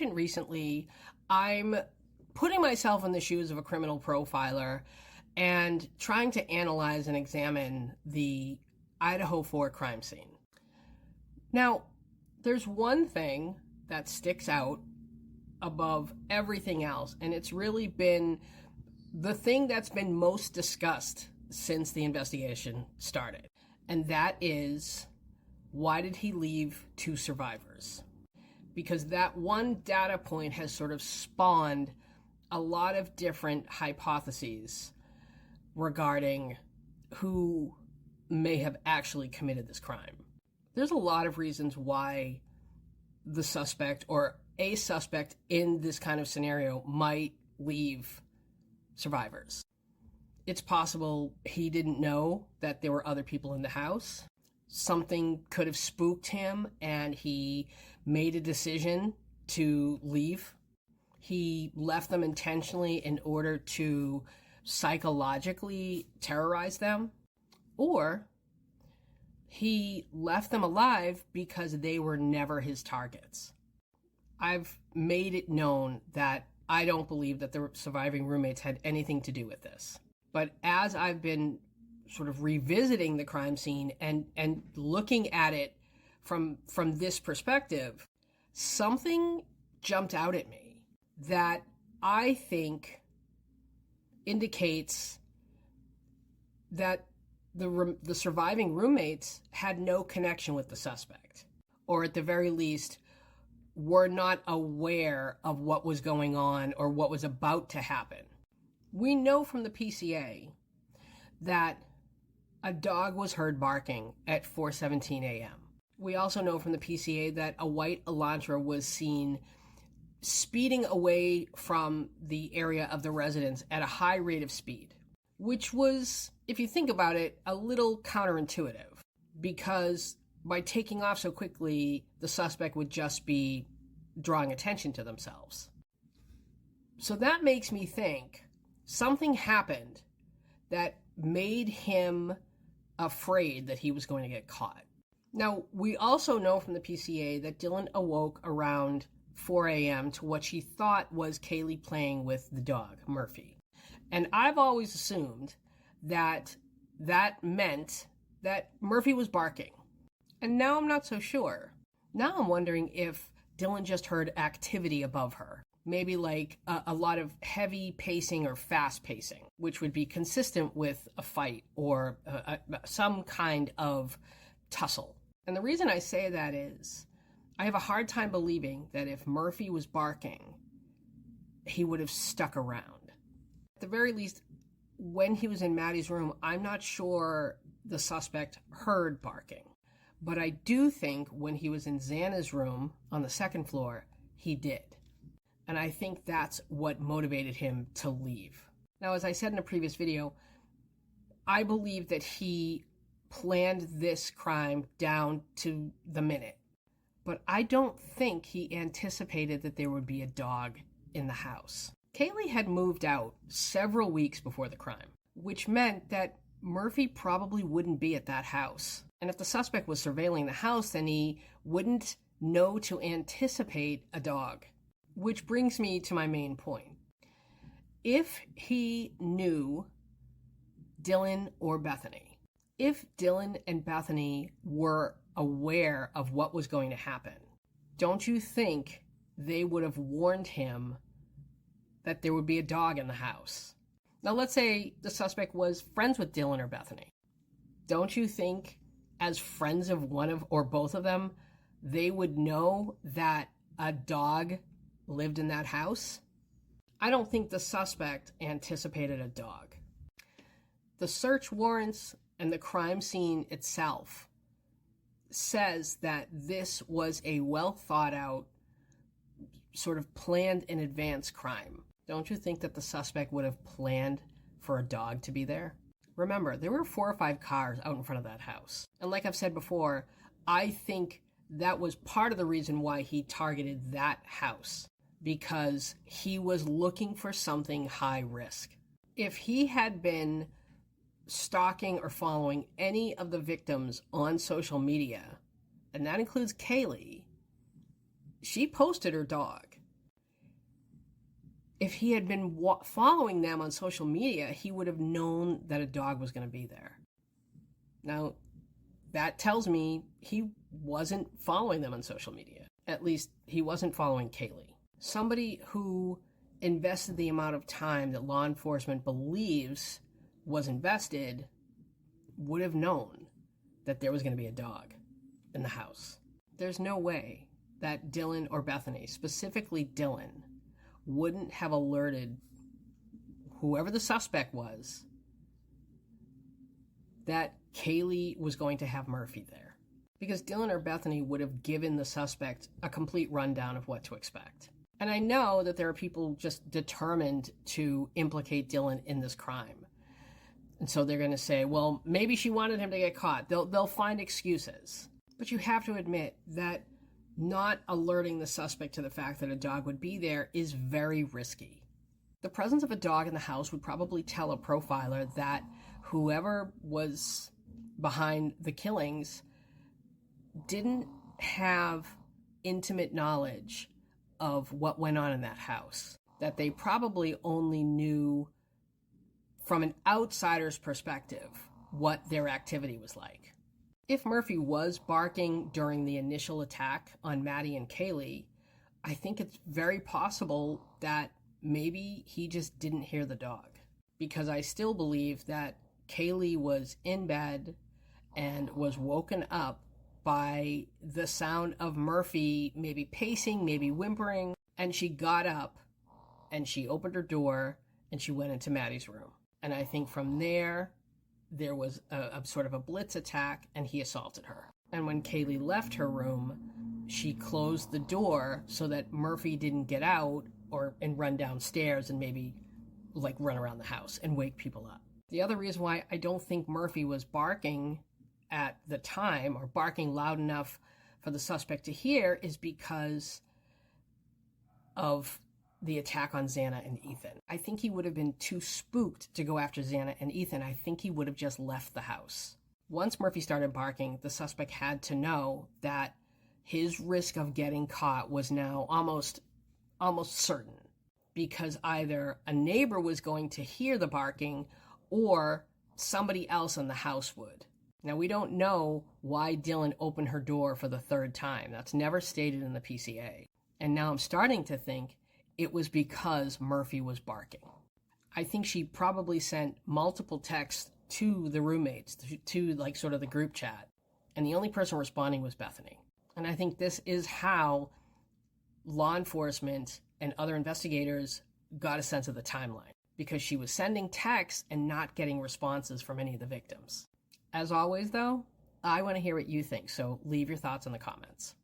content recently, I'm putting myself in the shoes of a criminal profiler and trying to analyze and examine the Idaho 4 crime scene. Now, there's one thing that sticks out above everything else, and it's really been the thing that's been most discussed since the investigation started. And that is, why did he leave 2 survivors? Because that one data point has sort of spawned a lot of different hypotheses regarding who may have actually committed this crime. There's a lot of reasons why the suspect or a suspect in this kind of scenario might leave survivors. It's possible he didn't know that there were other people in the house. Something could have spooked him and he made a decision to leave. He left them intentionally in order to psychologically terrorize them. Or he left them alive because they were never his targets. I've made it known that I don't believe that the surviving roommates had anything to do with this. But as I've been sort of revisiting the crime scene and looking at it from this perspective, something jumped out at me that I think indicates that the surviving roommates had no connection with the suspect, or at the very least were not aware of what was going on or what was about to happen. We know from the PCA that a dog was heard barking at 4:17 a.m. We also know from the PCA that a white Elantra was seen speeding away from the area of the residence at a high rate of speed, which was, if you think about it, a little counterintuitive, because by taking off so quickly, the suspect would just be drawing attention to themselves. So that makes me think something happened that made him afraid that he was going to get caught. Now, we also know from the PCA that Dylan awoke around 4 a.m. to what she thought was Kaylee playing with the dog, Murphy. And I've always assumed that that meant that Murphy was barking. And now I'm not so sure. Now I'm wondering if Dylan just heard activity above her. Maybe like a lot of heavy pacing or fast pacing, which would be consistent with a fight or some kind of tussle. And the reason I say that is I have a hard time believing that if Murphy was barking, he would have stuck around. At the very least, when he was in Maddie's room, I'm not sure the suspect heard barking. But I do think when he was in Xana's room on the second floor, he did. And I think that's what motivated him to leave. Now, as I said in a previous video, I believe that he planned this crime down to the minute. But I don't think he anticipated that there would be a dog in the house. Kaylee had moved out several weeks before the crime, which meant that Murphy probably wouldn't be at that house. And if the suspect was surveilling the house, then he wouldn't know to anticipate a dog. Which brings me to my main point. If he knew Dylan or Bethany, if Dylan and Bethany were aware of what was going to happen, don't you think they would have warned him that there would be a dog in the house? Now, let's say the suspect was friends with Dylan or Bethany. Don't you think, as friends of one of or both of them, they would know that a dog lived in that house? I don't think the suspect anticipated a dog. The search warrants and the crime scene itself says that this was a well thought out, sort of planned in advance crime. Don't you think that the suspect would have planned for a dog to be there? Remember, there were 4 or 5 cars out in front of that house. And like I've said before, I think that was part of the reason why he targeted that house, because he was looking for something high risk. If he had been stalking or following any of the victims on social media, and that includes Kaylee, she posted her dog. If he had been following them on social media, he would have known that a dog was going to be there. Now, that tells me he wasn't following them on social media. At least he wasn't following Kaylee. Somebody who invested the amount of time that law enforcement believes was invested would have known that there was going to be a dog in the house. There's no way that Dylan or Bethany, specifically Dylan, wouldn't have alerted whoever the suspect was that Kaylee was going to have Murphy there. Because Dylan or Bethany would have given the suspect a complete rundown of what to expect. And I know that there are people just determined to implicate Dylan in this crime. And so they're going to say, well, maybe she wanted him to get caught. They'll find excuses. But you have to admit that not alerting the suspect to the fact that a dog would be there is very risky. The presence of a dog in the house would probably tell a profiler that whoever was behind the killings didn't have intimate knowledge of what went on in that house. That they probably only knew from an outsider's perspective what their activity was like. If Murphy was barking during the initial attack on Maddie and Kaylee, I think it's very possible that maybe he just didn't hear the dog. Because I still believe that Kaylee was in bed and was woken up by the sound of Murphy maybe pacing, maybe whimpering, and she got up and she opened her door and she went into Maddie's room. And I think from there was a sort of a blitz attack and he assaulted her. And when Kaylee left her room, she closed the door so that Murphy didn't get out and run downstairs and maybe like run around the house and wake people up. The other reason why I don't think Murphy was barking at the time or barking loud enough for the suspect to hear is because of the attack on Xana and Ethan. I think he would have been too spooked to go after Xana and Ethan. I think he would have just left the house. Once Murphy started barking, the suspect had to know that his risk of getting caught was now almost certain, because either a neighbor was going to hear the barking or somebody else in the house would. Now, we don't know why Dylan opened her door for the third time. That's never stated in the PCA. And now I'm starting to think it was because Murphy was barking. I think she probably sent multiple texts to the roommates, to like sort of the group chat. And the only person responding was Bethany. And I think this is how law enforcement and other investigators got a sense of the timeline, because she was sending texts and not getting responses from any of the victims. As always, though, I want to hear what you think, so leave your thoughts in the comments.